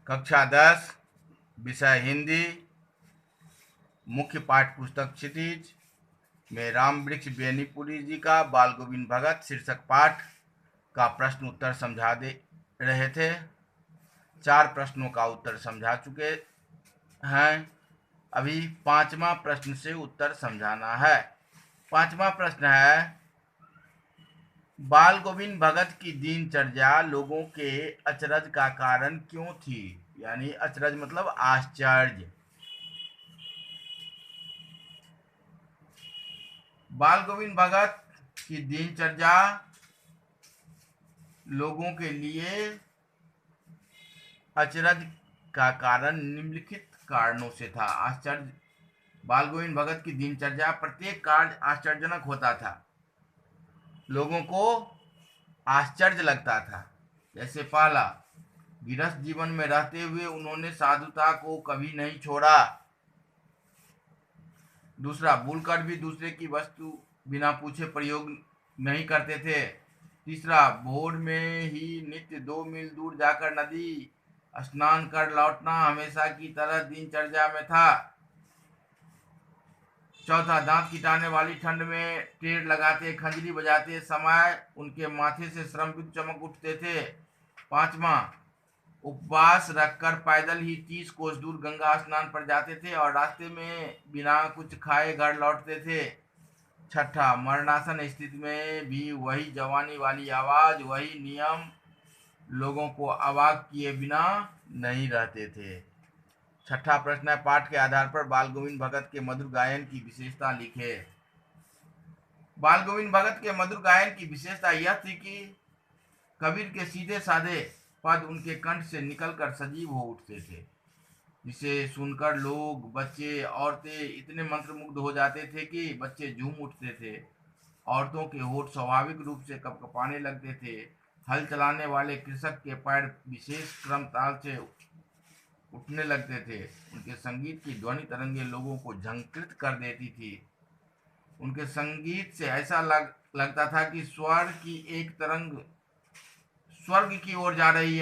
कक्षा 10 विषय हिंदी। मुख्य पाठ्य पुस्तक क्षितिज में राम वृक्ष बेनीपुरी जी का बाल गोविंद भगत शीर्षक पाठ का प्रश्न उत्तर समझा दे रहे थे। 4 प्रश्नों का उत्तर समझा चुके हैं। अभी 5वां प्रश्न से उत्तर समझाना है। 5वां प्रश्न है, बाल गोविंद भगत की दिनचर्या लोगों के अचरज का कारण क्यों थी? यानी अचरज मतलब आश्चर्य। बाल गोविंद भगत की दिनचर्या लोगों के लिए अचरज का कारण निम्नलिखित कारणों से था। आश्चर्य, बाल गोविंद भगत की दिनचर्या प्रत्येक कार्य आश्चर्यजनक होता था। लोगों को आश्चर्य लगता था। जैसे पहला, गृहस्थ जीवन में रहते हुए उन्होंने साधुता को कभी नहीं छोड़ा। दूसरा, भूलकर भी दूसरे की वस्तु बिना पूछे प्रयोग नहीं करते थे। तीसरा, भोर में ही नित्य 2 मील दूर जाकर नदी स्नान कर लौटना हमेशा की तरह दिनचर्या में था। चौथा, दांत किटाने वाली ठंड में टेढ़ लगाते खंजरी बजाते समय उनके माथे से श्रम बिंदु चमक उठते थे। पांचवा, उपवास रखकर पैदल ही 30 कोस दूर गंगा स्नान पर जाते थे और रास्ते में बिना कुछ खाए घर लौटते थे। छठा, मरणासन स्थिति में भी वही जवानी वाली आवाज, वही नियम, लोगों को अवाक किए बिना नहीं रहते थे। छठा प्रश्न है, पाठ के आधार पर बाल गोविंद भगत के मधुर गायन की विशेषता लिखे। बाल गोविंद भगत के मधुर गायन की विशेषता यह थी कि कबीर के सीधे साधे पद उनके कंठ से निकलकर सजीव हो उठते थे, जिसे सुनकर लोग, बच्चे, औरतें इतने मंत्रमुग्ध हो जाते थे कि बच्चे झूम उठते थे। औरतों के होठ स्वाभाविक रूप से कपकपाने लगते थे। हल चलाने वाले कृषक के पैर विशेष क्रम ताल से उठने लगते थे। उनके संगीत की ध्वनि तरंगे लोगों को झंकृत कर देती थी। उनके संगीत से ऐसा लगता था कि स्वर की एक तरंग स्वर्ग की ओर जा रही है।